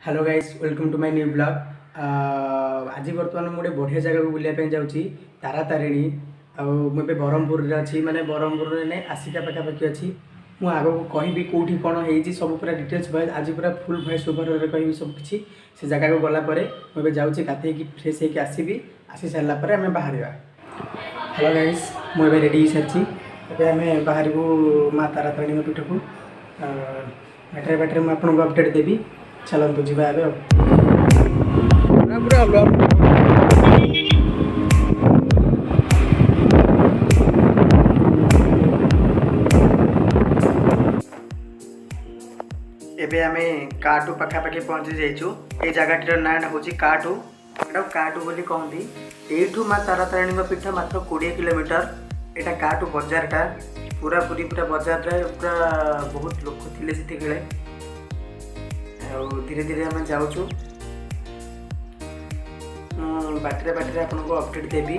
Hello guys welcome to my new blog. आज बर्तमान मुझे बढ़िया जगह को बुलाया जाऊँगी तारा तारिणी। मुझे ब्रह्मपुर अच्छी माने ब्रह्मपुर ने आसिका पाखापाखि अच्छी। मुझे आग को कहि कौटी कौन हो सब पूरा डिटेल्स भॉइस आज पूरा फुल भॉइस ओवर कहि सब किसी से जगह को गलापर मुझे जाऊँगी गाधे फ्रेश होकर आसबि आसी सारापर आम बाहर। हेलो गाइस मुझे रेडी हो सारी आम बाहर को माँ तारा तारिणी पीठ को बैटरी बैटरी मुझे आपको अपडेट देवी। चलतु जी पूरा एबे आमे काटू पाखापाखि पहुँची जाइछु। ए जगह ना हूँ काटू काटू बोली कहती। एठू माँ तारा तारिणी पीठ मात्र 20 किलोमीटर। यहाँ काटू बजारटा पूरा पूरी पूरा बजार पूरा बहुत लोक थे से धीरे धीरे आम जाऊँ बाटे बाटे आपको अपडेट देवी।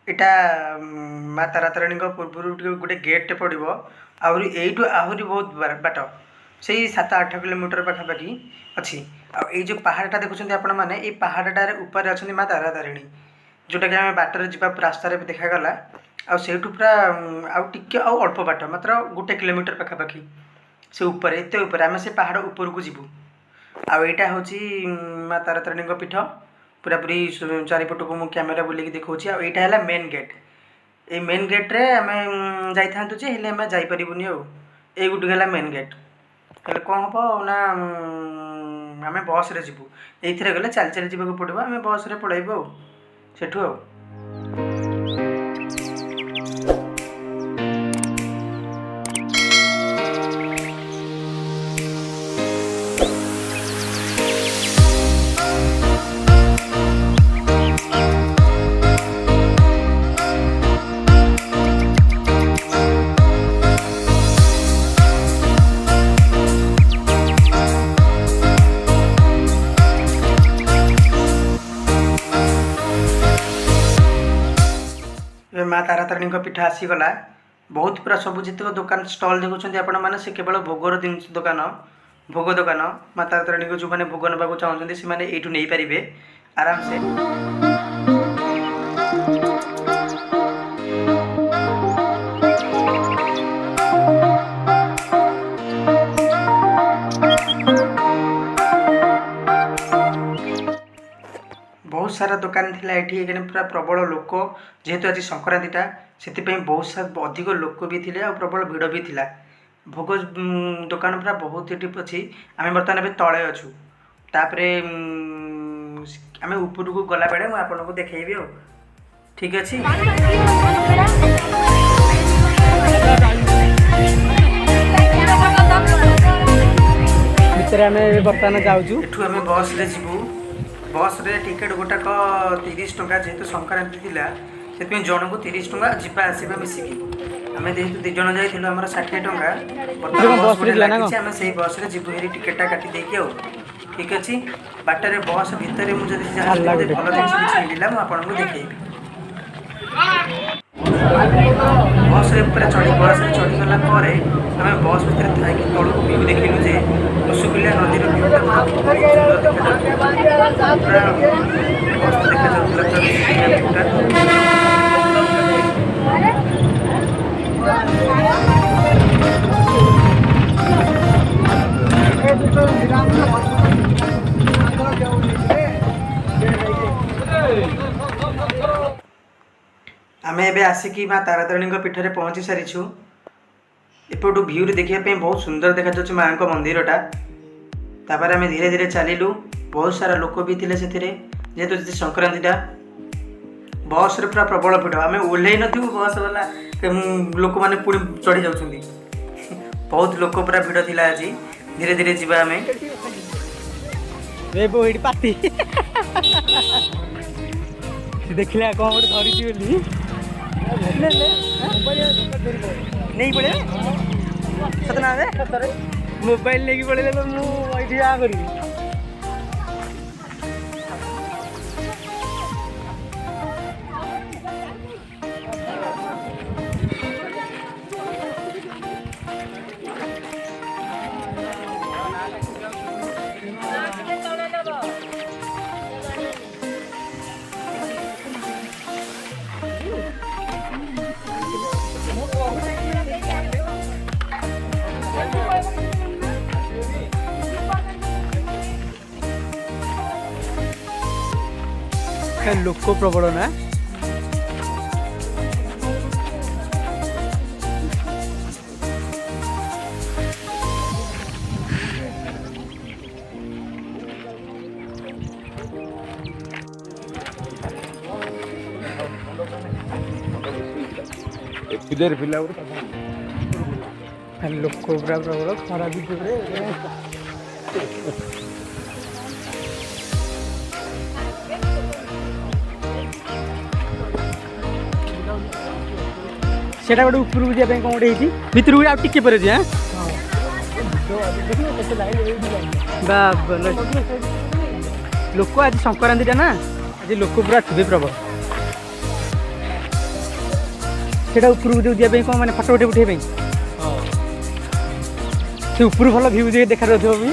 इटा माँ तारा तारिणी पूर्व गोटे गेट पड़ो आठू आहरी बहुत बाट से 7-8 किलोमीटर पाखापाखि अच्छी। आई जो पहाड़टा देखुं आपण मैंने ये पहाड़टार ऊपर अच्छा माँ तारा तारिणी जोटा कि आम बाटर जा रास्तार देखागला आठू पूरा आगे अल्प बाट मात्र 1 किलोमीटर पाखापाखि से ऊपर एत ऊपर आम से पहाड़ ऊपर को जीवु। आईटा हूँ माँ तारा तारिणी पीठ पूरा पूरी चारिपट को मुझे कैमेरा बुलेक देखा। आईटा है मेन गेट। ये मेन गेट्रे आम जाइए आम जापरूनी ये गोटे है मेन गेट। हेल्ले कौन हम ना आम बस रे जीवु ये गले चल चल जावाक पड़ो आम बस रे पलैबू सेठू। माँ तारा तारिणी पीठ आसीगला बहुत पूरा सब जितक दुकान स्टल देखुं आपण मैंने से केवल भोगर दिन दुकान भोग दुकान माँ तारा तारिणी को जो मैंने भोग नाक चाहते से मैंने ये नहीं पारे आराम से। बहुत सारा दुकान थिला एठी पूरा प्रबल लोक जेहेतु आज संक्रांतिटा से बहुत सारा अधिक लोक भी थिले और प्रबल भिड़ भी थिला। भोग दुकान पूरा बहुत ये अच्छी। आम बर्तमान तले अच्छू तापरे आम ऊपर को गला बेले मुझे आपको देखी आ ठीक अच्छे। आम बर्तमान जाऊँ एठू आम बस रे जीवु। बस रे टिकेट गोटाक 30 टंका जेहेतु संक्रांति थिला से जन को 30 टंका जीवा आसवा मिसिकी आम जेहेतु 2 जन जाइलु आम 60 टंका आम से बस रे जीवु हेरी टिकेटा काटी देकी आउ ठीक अच्छे। बाटर बस भितर मुझे भल जिन मिलला मुझे देखी बस पूरा चढ़ी बस चढ़ीगला आम बस भितर थी तौक व्यू देखिलु जे कुसुकुलिया नदी आम ए आसिकी माँ तारा तारिणी पीठ में पहुँची सारीछु। एपटू भ्यू देखा बहुत सुंदर देखा माँ को मंदिरटा। तापर आम धीरे धीरे चलू बहुत सारा लोक भी थे से जेहेतु संक्रांतिटा बस रे पूरा प्रबल भिड़ आम ओह्ल नु बस वाला लोक मैंने पुणी चढ़ी जाऊँगी बहुत लोक पूरा भिड़ थी आज। धीरे धीरे जीवा आम देखला कौन गोटे धरी नहीं पड़े सतना मोबाइल लेके पड़े तो मुझे आ करी लोक प्रबल ना लोक पूरा प्रबल खरा भी सेटा गोटे उपरକୁ ଯିବା ପାଇଁ କ'ଣ ଗୋଟେ ହେଇଛି ଭିତରକୁ ଆଉ ଟିକେ ପରେ ଯିବା ଲୋକ ଆଜି ସଂକ୍ରାନ୍ତିଟା ନା ଆଜି ଲୋକ ପୁରା ଥିବେ ପ୍ରବଳ ସେଟା ଉପରକୁ ଯୋଉ ଯିବା ପାଇଁ କ'ଣ ମାନେ ଫଟୋ ଉଠେଇବା ପାଇଁ ସେ ଉପରୁ ଭଲ ଭିଉ ଟିକେ ଦେଖାଯାଉଥିବ ବି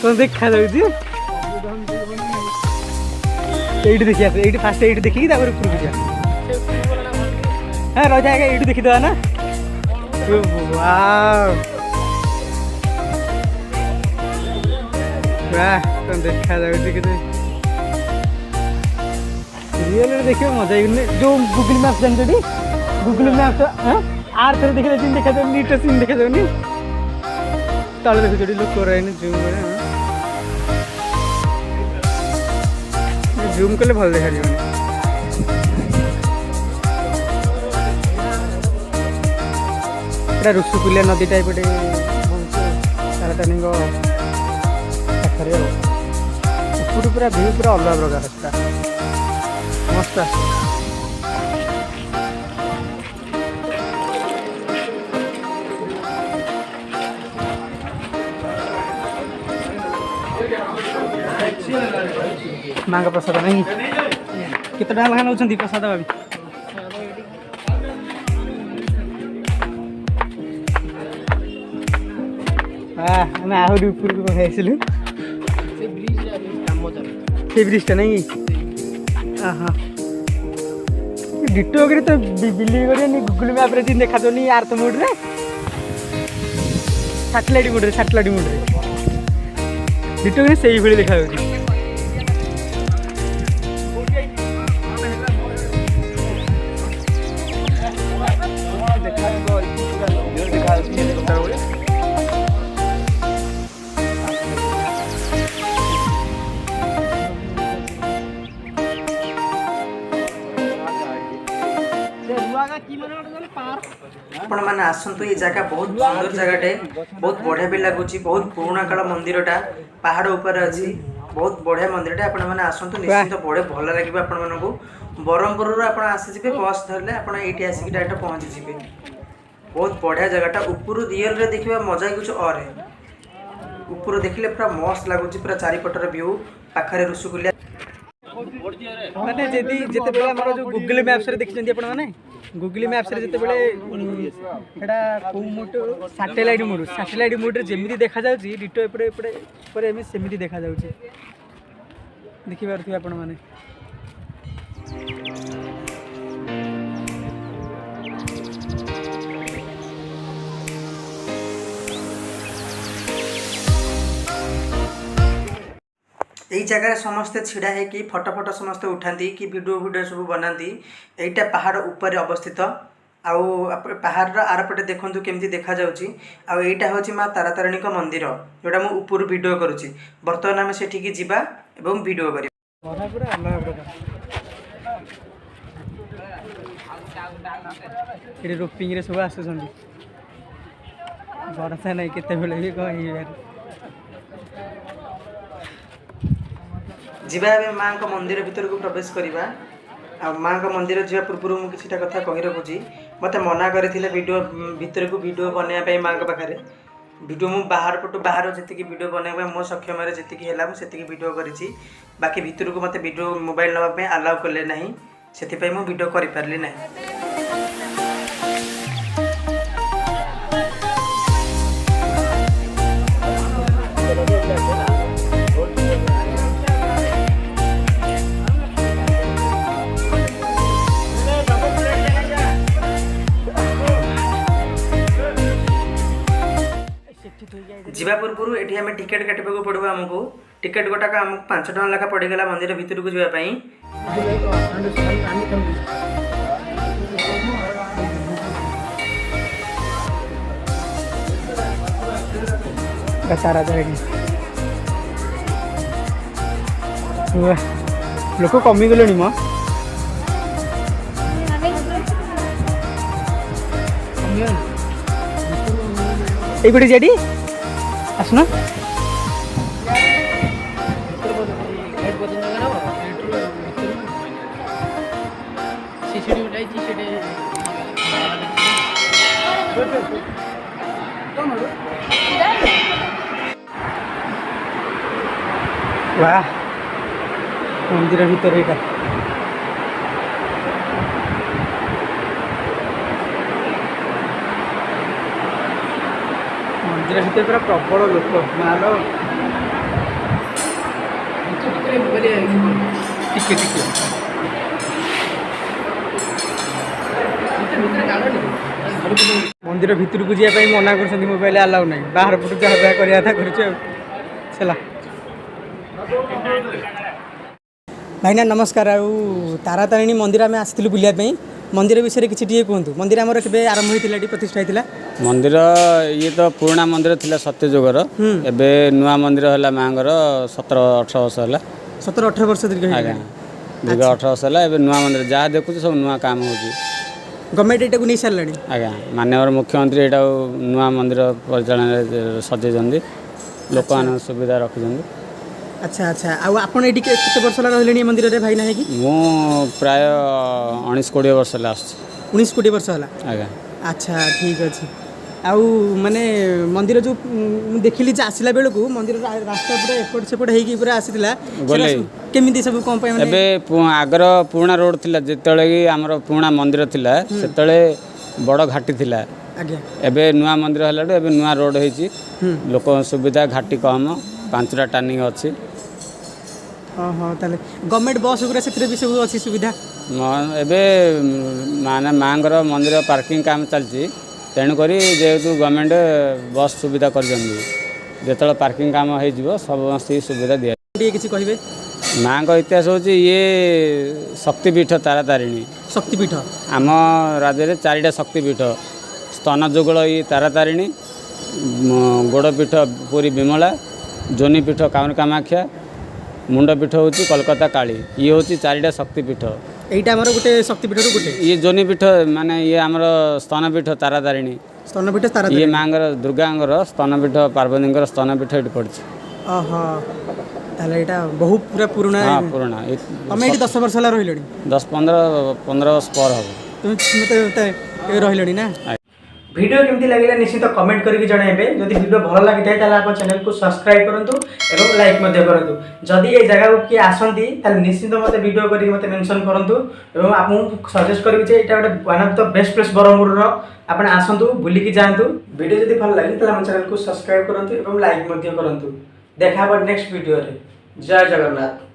कौन देखा ये देखिए ये फास्ट ये देखिए ऊपर जा हाँ रही जाएगा ये देखीद ना कौन देखा रियल देखिए मजा जो गूगल मैप्स जानते गूगल मैप्स आर थे देखा सीन देखा नीट सीन देखा तले देखो लोक जूम कले भल देखा एटा ऋषिकुलिया नदी टाइप तारातारिणी पाखे ऊपर पूरा व्यू पूरा अलग प्रकार मस्त माँ का प्रसाद नहीं केते टाइम लगा नौ प्रसाद भाभी आम आहरी ऊपर को खाइलु से ब्रिजटा नहीं हाँ डिटो तो बिलीव कर गूगल मैप रे देखा तो नहीं आर्थ मोड रे सैटेलाइट मोड रे डिटो से ही देखा आपण मैंने आसतु ये जगह बहुत सुंदर जगहटे बहुत बढ़िया भी लगुच बहुत पुराणा काल मंदिरटा पहाड़ ऊपर अच्छी बहुत बढ़िया मंदिरटा आपण मैंने आसतु निश्चित बढ़िया भल लगे आपण मानू ब्रह्मपुर आप आसीजे बस धरले आप ये आसिक डायरेक्ट पहुँची जी बहुत बढ़िया जगहटा ऊपर रियल रे देखा मजा कुछ और है ऊपर देखले पूरा मस्त लगुच पूरा चारिपटर व्यू पाखे ऋषिकुलिया माने जदी जते बेला हमर जो गूगल मैप्स रे देखिसंती आपण माने गूगल मैप्स रे जते बेले एडा को मोटो सैटेलाइट मोड रे जेमिति देखा जाउची डिटो एपरे एपरे पर एमे सेमिति देखा जाउची देखि पारथि आपण माने यही जगह समस्ते छिड़ा है कि फोटो फोटो समस्ते उठाती कि वीडियो सब बनाती यहीटा पहाड़ ऊपर अवस्थित आउ पहाड़ आरपटे देखूँ केमती देखा जाटा हूँ माँ तारातारिणी मंदिर जोटा मुझे ऊपर वीडियो करुँची बर्तमान आम सेठिकी जीवा एवं वीडियो कर रोपिंग रे सब आसुँच भरोसा नहीं केते भी कह जीवा माँ का मंदिर भीतर को प्रवेश करवा माँ का मंदिर जा पूर्व मुझे किसी कथा कही रखुची मत मना करथिले वीडियो भीतर को वीडियो बनवाई माँ का पाखे वीडियो मु बाहर पटू बाहर जी वीडियो बनवाई मो सक्षम जी है वीडियो करी बाकी भीतर को मत वीडियो मोबाइल नापी आलाउ कले ना से वीडियो कर पारे ना। ଯିବା ପୂର୍ବରୁ ଏଠି ଆମେ ଟିକେଟ୍ କାଟିବାକୁ ପଡ଼ିବ ଆମକୁ। ଟିକେଟ୍ ଗୋଟାକ ଆମକୁ 5 ଟଙ୍କା ଲେଖା ପଡ଼ିଗଲା ମନ୍ଦିର ଭିତରକୁ ଯିବା ପାଇଁ। लोक कमिगले म এইপটে যাটি আসুন वाह मंदिर भीतर ये मंदिर भीतर पूरा प्रबल लोक माल टिके टिके मंदिर भितर को जावाई मना कर मोबाइल आलाउ ना बाहर पटू जहाँ जहाँ करवा था कर भाईना नमस्कार। तारातारिणी मंदिर आम आसलु बुलाप मंदिर विषय किसी टे कहतु मंदिर आमर के आरंभ होता प्रतिष्ठा होता मंदिर ये तो पुराना मंदिर थिला सत्यजुगर एबे नुआ मंदिर है माँगर 17-18 वर्ष है 17-18 वर्ष दीर्घ आज्ञा दीर्घ 18 वर्ष है एबे नुआ मंदिर जहाँ देखु सब नुआ काम हो गवर्नमेंट एटा को नहीं सारे आज्ञा माननीय मुख्यमंत्री एटा नुआ मंदिर परिचालन सजेचंदी लोक सुविधा रखिछंदी। अच्छा अच्छा आपन एटी केते वर्ष रहलेनी मंदिर रे भाई नाही कि मु प्राय 19-20 वर्ष ला 19-20 वर्ष होला आज्ञा। अच्छा ठीक अछि आउ माने मंदिर जो देखिली जे आसिला बेल को मंदिर रास्ता पूरा एपट सेपट हेकी पूरा आसीतिला केमिति सब कोन पय माने एबे आगर पुराना रोड थिला जेतळे कि हमर पुराना मंदिर थिला सेतळे बड़ घाटी थिला आज्ञा एबे नुआ मंदिर हलाडो एबे नुआ रोड हेची लोक सुविधा घाटी कम 5टा टर्निंग अछि। हाँ ताले गवर्नमेंट बस गुरा से भी सब अच्छी सुविधा एबे माने मांगर मंदिर पार्किंग काम चलची तेणुक जेहेतु गवर्नमेंट बस सुविधा कर जो पार्किंग काम हो समस्त सुविधा दिया किसी कहे माँ का इतिहास हूँ ये शक्तिपीठ तारातारिणी शक्तिपीठ आम राज्य में 4टा शक्तिपीठ स्तन जुगल ये तारातारिणी गोड़पीठ पुरी विमला जोनीपीठ काउन कामाख्या मुंडपीठ हूँ कोलकाता काली ये हूँ 4टा शक्तिपीठ एटा हमर गोटे शक्तिपीठ रो गोटे ये जोनीपीठ माने ये हमर स्तनपीठ तारातारिणी स्तनपीठ तारातारिणी ये मांगर दुर्गांगर स्तनपीठ पार्वतींकर स्तनपीठ एटी पड़छ। ओहो ताले एटा बहुत पूरा पुराना हां पुराना हम एटी 10 वर्ष ला रहिलडी 10-15 वर्ष पर हो तुम मते रहिलडी ना। वीडियो केमती लगिला निश्चित कमेंट करके जणाइबे जदि वीडियो भल लागि थाए ताला अपन चैनल को सब्सक्राइब करंतु एवं लाइक मध्ये करंतु जदि ए जगह को कि आसंती ताले निश्चित मते वीडियो करी मते मेंशन करंतु एवं आपन सजेस्ट करबी जे एटा गोटे one of the best place Berhampur रो आपण आसंतु बुली की जानतु वीडियो जदि भल लागि ताला अपन चैनल को सब्सक्राइब करंतु एवं लाइक मध्ये करंतु देखा बड नेक्स्ट वीडियो रे जय जगन्नाथ।